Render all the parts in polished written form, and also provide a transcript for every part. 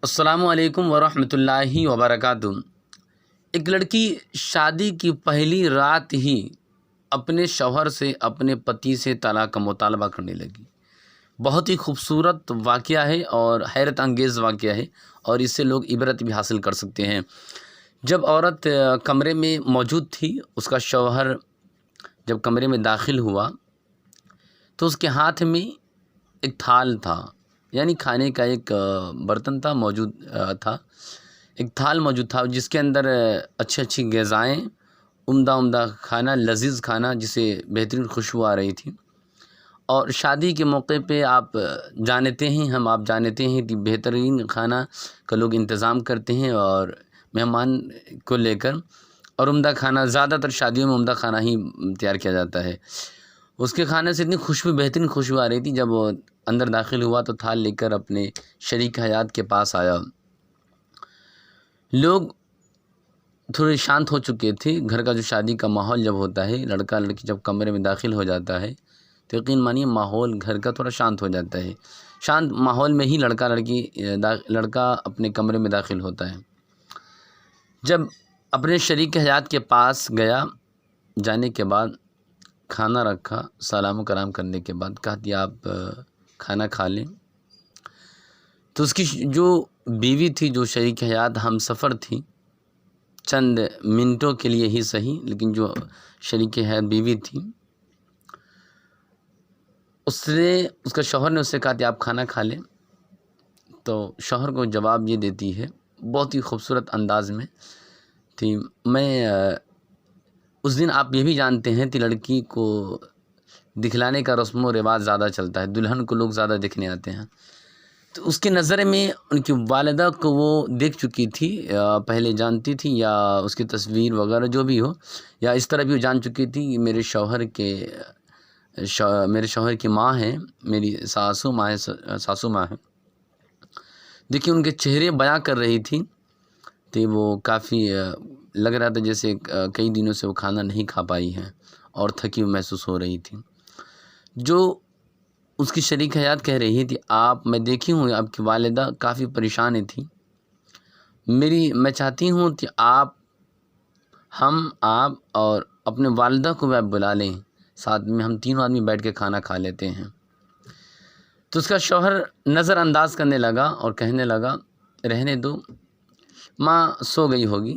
السلام علیکم ورحمۃ اللہ وبرکاتہ۔ ایک لڑکی شادی کی پہلی رات ہی اپنے شوہر سے، اپنے پتی سے طلاق کا مطالبہ کرنے لگی۔ بہت ہی خوبصورت واقعہ ہے اور حیرت انگیز واقعہ ہے، اور اس سے لوگ عبرت بھی حاصل کر سکتے ہیں۔ جب عورت کمرے میں موجود تھی، اس کا شوہر جب کمرے میں داخل ہوا تو اس کے ہاتھ میں ایک تھال تھا، یعنی کھانے کا ایک برتن تھا موجود تھا، ایک تھال موجود تھا جس کے اندر اچھی غذائیں، عمدہ کھانا، لذیذ کھانا جسے بہترین خوشبو آ رہی تھی۔ اور شادی کے موقع پہ آپ جانتے ہیں کہ بہترین کھانا کا لوگ انتظام کرتے ہیں، اور مہمان کو لے کر، اور عمدہ کھانا، زیادہ تر شادیوں میں عمدہ کھانا ہی تیار کیا جاتا ہے۔ اس کے کھانے سے اتنی بہترین خوشبو آ رہی تھی، جب وہ اندر داخل ہوا تو تھال لے کر اپنے شریک حیات کے پاس آیا۔ لوگ تھوڑے شانت ہو چکے تھے۔ گھر کا جو شادی کا ماحول جب ہوتا ہے، لڑکا لڑکی جب کمرے میں داخل ہو جاتا ہے تو یقین مانیے ماحول گھر کا تھوڑا شانت ہو جاتا ہے۔ شانت ماحول میں ہی لڑکا اپنے کمرے میں داخل ہوتا ہے۔ جب اپنے شریک حیات کے پاس گیا، جانے کے بعد کھانا رکھا، سلام و کرام کرنے کے بعد کہا کہ آپ کھانا کھا لیں، تو اس کی جو بیوی تھی، جو شریک حیات ہم سفر تھی، چند منٹوں کے لیے ہی صحیح، لیکن جو شریک حیات بیوی تھی، اس کا شوہر نے اس سے کہا کہ آپ کھانا کھا لیں، تو شوہر کو جواب یہ دیتی ہے بہت ہی خوبصورت انداز میں تھی، میں اس دن آپ یہ بھی جانتے ہیں کہ لڑکی کو دکھلانے کا رسم و رواج زیادہ چلتا ہے، دلہن کو لوگ زیادہ دیکھنے آتے ہیں، تو اس کے نظر میں ان کی والدہ کو وہ دیکھ چکی تھی، پہلے جانتی تھی، یا اس کی تصویر وغیرہ جو بھی ہو، یا اس طرح بھی وہ جان چکی تھی کہ میرے شوہر کی ماں ہیں، میری ساسو ماں ہیں۔ دیکھیے ان کے چہرے بیاں کر رہی تھی، تو وہ کافی لگ رہا تھا جیسے کئی دنوں سے وہ کھانا نہیں کھا پائی ہیں اور تھکی ہوئی محسوس ہو رہی تھی۔ جو اس کی شریک حیات کہہ رہی تھی، میں دیکھی ہوں آپ کی والدہ کافی پریشان تھی، میں چاہتی ہوں کہ آپ اور اپنے والدہ کو بھی آپ بلا لیں، ساتھ میں ہم تینوں آدمی بیٹھ کے کھانا کھا لیتے ہیں۔ تو اس کا شوہر نظر انداز کرنے لگا اور کہنے لگا رہنے دو، ماں سو گئی ہوگی،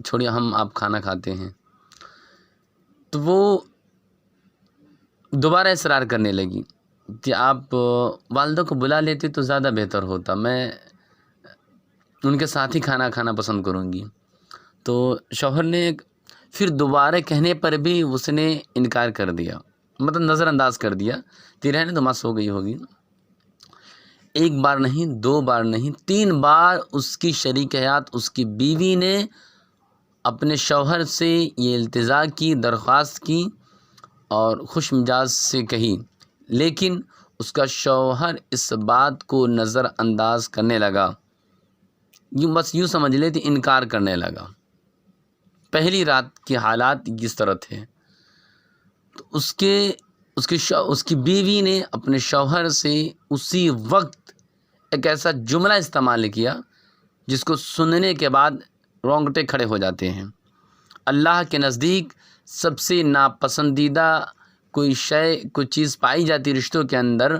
چھوڑیے آپ کھانا کھاتے ہیں۔ تو وہ دوبارہ اصرار کرنے لگی کہ آپ والدہ کو بلا لیتے تو زیادہ بہتر ہوتا، میں ان کے ساتھ ہی کھانا کھانا پسند کروں گی۔ تو شوہر نے پھر دوبارہ کہنے پر بھی اس نے انکار کر دیا، مطلب نظر انداز کر دیا کہ رہنے دو، ماں سو گئی ہوگی۔ ایک بار نہیں، دو بار نہیں، 3 بار اس کی شریک حیات، اس کی بیوی نے اپنے شوہر سے یہ التجا کی، درخواست کی اور خوش مزاج سے کہی، لیکن اس کا شوہر اس بات کو نظر انداز کرنے لگا، بس یوں سمجھ لے کہ انکار کرنے لگا۔ پہلی رات کے حالات کس طرح تھے، تو اس کی بیوی نے اپنے شوہر سے اسی وقت ایک ایسا جملہ استعمال کیا جس کو سننے کے بعد رونگٹے کھڑے ہو جاتے ہیں۔ اللہ کے نزدیک سب سے ناپسندیدہ کوئی چیز پائی جاتی رشتوں کے اندر،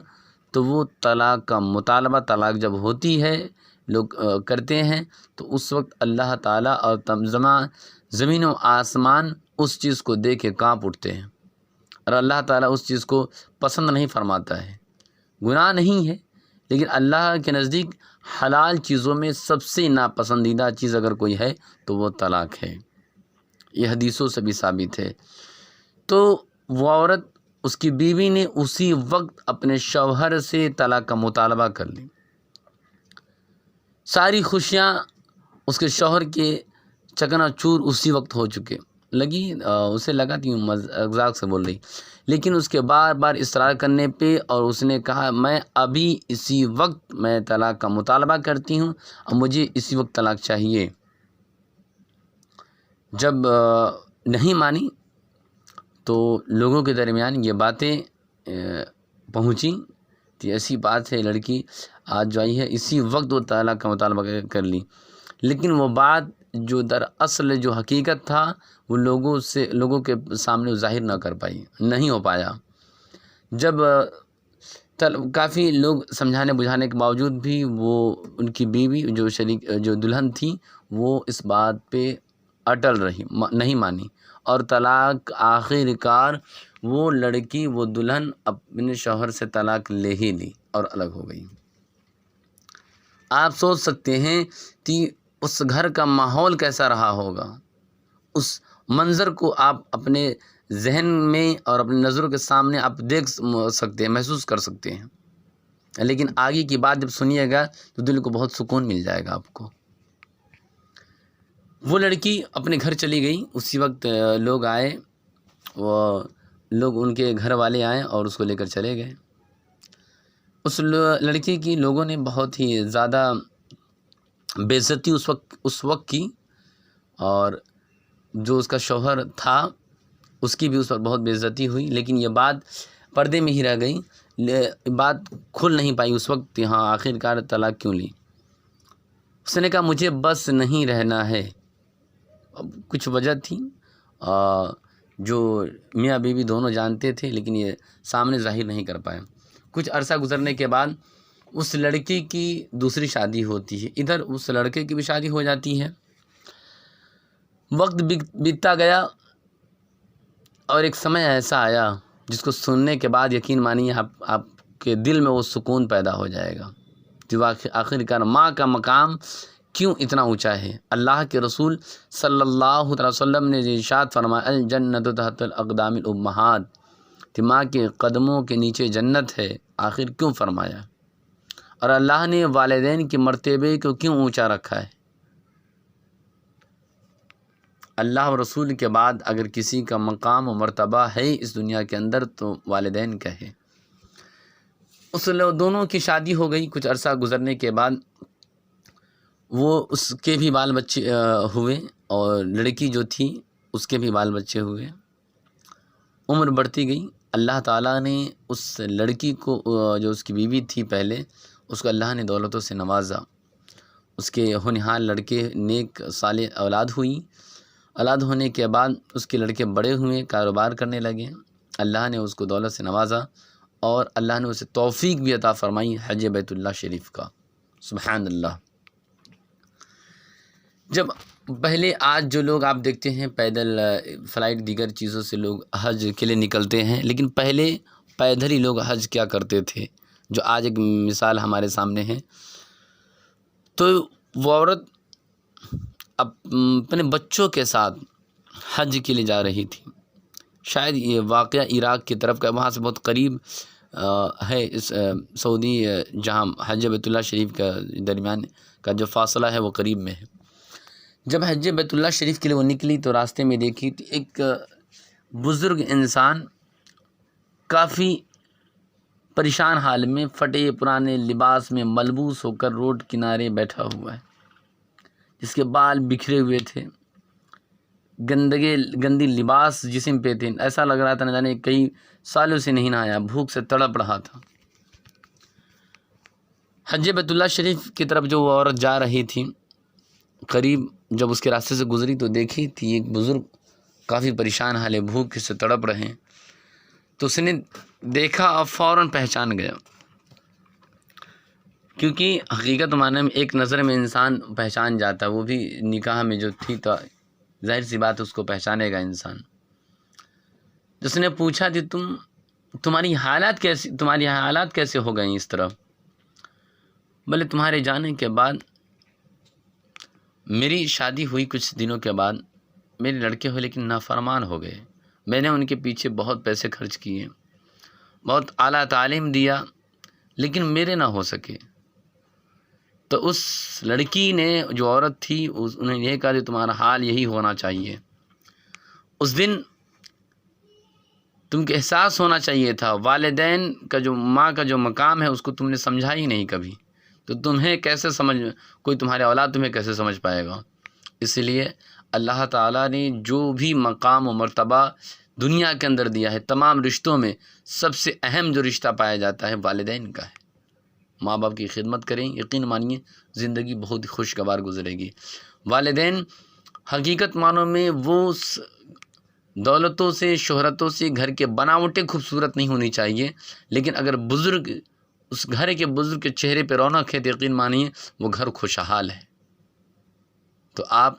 تو وہ طلاق کا مطالبہ، طلاق جب ہوتی ہے لوگ کرتے ہیں، تو اس وقت اللہ تعالیٰ اور زمین و آسمان اس چیز کو دیکھ کے کانپ اٹھتے ہیں، اور اللہ تعالیٰ اس چیز کو پسند نہیں فرماتا ہے۔ گناہ نہیں ہے، لیکن اللہ کے نزدیک حلال چیزوں میں سب سے ناپسندیدہ چیز اگر کوئی ہے تو وہ طلاق ہے، یہ حدیثوں سے بھی ثابت ہے۔ تو وہ عورت، اس کی بیوی نے اسی وقت اپنے شوہر سے طلاق کا مطالبہ کر لی۔ ساری خوشیاں اس کے شوہر کے چکنا چور اسی وقت ہو چکے لگی، اسے لگا کہ مذاق سے بول رہی، لیکن اس کے بار بار اصرار کرنے پہ، اور اس نے کہا میں ابھی اسی وقت میں طلاق کا مطالبہ کرتی ہوں اور مجھے اسی وقت طلاق چاہیے۔ جب نہیں مانی تو لوگوں کے درمیان یہ باتیں پہنچی تو ایسی بات ہے، لڑکی آج جو آئی ہے اسی وقت وہ طلاق کا مطالبہ کر لی، لیکن وہ بات جو دراصل جو حقیقت تھا وہ لوگوں کے سامنے ظاہر نہ کر پائی، نہیں ہو پایا۔ جب کافی لوگ سمجھانے بجھانے کے باوجود بھی وہ ان کی بیوی جو دلہن تھی وہ اس بات پہ اٹل رہی، نہیں مانی، اور طلاق آخر کار وہ لڑکی وہ دلہن اپنے شوہر سے طلاق لے ہی لی اور الگ ہو گئی۔ آپ سوچ سکتے ہیں کہ اس گھر کا ماحول کیسا رہا ہوگا، اس منظر کو آپ اپنے ذہن میں اور اپنی نظروں کے سامنے آپ دیکھ سکتے ہیں، محسوس کر سکتے ہیں، لیکن آگے کی بات جب سنیے گا تو دل کو بہت سکون مل جائے گا آپ کو۔ وہ لڑکی اپنے گھر چلی گئی، اسی وقت لوگ آئے، وہ لوگ ان کے گھر والے آئے اور اس کو لے کر چلے گئے۔ اس لڑکی کی لوگوں نے بہت ہی زیادہ بے عزتی اس وقت کی، اور جو اس کا شوہر تھا اس کی بھی اس وقت بہت بے عزتی ہوئی، لیکن یہ بات پردے میں ہی رہ گئی، بات کھل نہیں پائی اس وقت، ہاں آخر کار طلاق کیوں لی۔ اس نے کہا مجھے بس نہیں رہنا ہے، کچھ وجہ تھی جو میاں بیوی دونوں جانتے تھے، لیکن یہ سامنے ظاہر نہیں کر پائے۔ کچھ عرصہ گزرنے کے بعد اس لڑکی کی دوسری شادی ہوتی ہے، ادھر اس لڑکے کی بھی شادی ہو جاتی ہے۔ وقت بیتتا گیا اور ایک سمے ایسا آیا جس کو سننے کے بعد یقین مانیے آپ کے دل میں وہ سکون پیدا ہو جائے گا جو آخر کار ماں کا مقام کیوں اتنا اونچا ہے۔ اللہ کے رسول صلی اللہ علیہ وسلم نے ارشاد فرمایا الجنت تحت الاقدام الامہات، کہ ماں کے قدموں کے نیچے جنت ہے، آخر کیوں فرمایا؟ اور اللہ نے والدین کے مرتبے کو کیوں اونچا رکھا ہے؟ اللہ و رسول کے بعد اگر کسی کا مقام و مرتبہ ہے اس دنیا کے اندر تو والدین کا ہے۔ اس دونوں کی شادی ہو گئی، کچھ عرصہ گزرنے کے بعد وہ اس کے بھی بال بچے ہوئے، اور لڑکی جو تھی اس کے بھی بال بچے ہوئے، عمر بڑھتی گئی۔ اللہ تعالیٰ نے اس لڑکی کو جو اس کی بیوی تھی پہلے، اس کو اللہ نے دولتوں سے نوازا، اس کے ہونہار لڑکے نیک صالح اولاد ہوئی، اولاد ہونے کے بعد اس کے لڑکے بڑے ہوئے، کاروبار کرنے لگے، اللہ نے اس کو دولت سے نوازا، اور اللہ نے اسے توفیق بھی عطا فرمائی حج بیت اللہ شریف کا، سبحان اللہ۔ جب پہلے آج جو لوگ آپ دیکھتے ہیں پیدل فلائٹ دیگر چیزوں سے لوگ حج کے لیے نکلتے ہیں، لیکن پہلے پیدل ہی لوگ حج کیا کرتے تھے، جو آج ایک مثال ہمارے سامنے ہے۔ تو وہ عورت اپنے بچوں کے ساتھ حج کے لیے جا رہی تھی، شاید یہ واقعہ عراق کی طرف کا، وہاں سے بہت قریب ہے اس سعودی جہاں حج بیت اللہ شریف کا درمیان کا جو فاصلہ ہے وہ قریب میں ہے۔ جب حج بیت اللہ شریف کے لیے وہ نکلی تو راستے میں دیکھی تو ایک بزرگ انسان کافی پریشان حال میں پھٹے پرانے لباس میں ملبوس ہو کر روڈ کنارے بیٹھا ہوا ہے، جس کے بال بکھرے ہوئے تھے، گندی لباس جسم پہ تھے، ایسا لگ رہا تھا نہ جانے کئی سالوں سے نہیں نہایا، بھوک سے تڑپ رہا تھا۔ حج بیت اللہ شریف کی طرف جو وہ عورت جا رہی تھی، قریب جب اس کے راستے سے گزری تو دیکھی تھی ایک بزرگ کافی پریشان حال ہے، بھوک سے تڑپ رہے ہیں، تو اس نے دیکھا اور فوراً پہچان گیا، کیونکہ حقیقت معنی میں ایک نظر میں انسان پہچان جاتا ہے، وہ بھی نکاح میں جو تھی تو ظاہر سی بات اس کو پہچانے گا انسان۔ جس نے پوچھا کہ تمہاری حالات کیسے ہو گئیں اس طرح؟ بولے تمہارے جانے کے بعد میری شادی ہوئی، کچھ دنوں کے بعد میرے لڑکے ہوئے لیکن نافرمان ہو گئے، میں نے ان کے پیچھے بہت پیسے خرچ کیے، بہت اعلیٰ تعلیم دیا، لیکن میرے نہ ہو سکے۔ تو اس لڑکی نے جو عورت تھی انہیں یہ کہا کہ تمہارا حال یہی ہونا چاہیے، اس دن تم کو احساس ہونا چاہیے تھا، والدین کا جو ماں کا جو مقام ہے اس کو تم نے سمجھا ہی نہیں کبھی، تو تمہیں کیسے کوئی تمہارے اولاد تمہیں کیسے سمجھ پائے گا؟ اس لیے اللہ تعالیٰ نے جو بھی مقام و مرتبہ دنیا کے اندر دیا ہے، تمام رشتوں میں سب سے اہم جو رشتہ پایا جاتا ہے والدین کا ہے۔ ماں باپ کی خدمت کریں، یقین مانیے زندگی بہت ہی خوشگوار گزرے گی۔ والدین حقیقت معنوں میں وہ دولتوں سے، شہرتوں سے گھر کے بناوٹیں خوبصورت نہیں ہونی چاہیے، لیکن اگر بزرگ، اس گھر کے بزرگ کے چہرے پہ رونق ہے تو یقین مانیے وہ گھر خوشحال ہے۔ تو آپ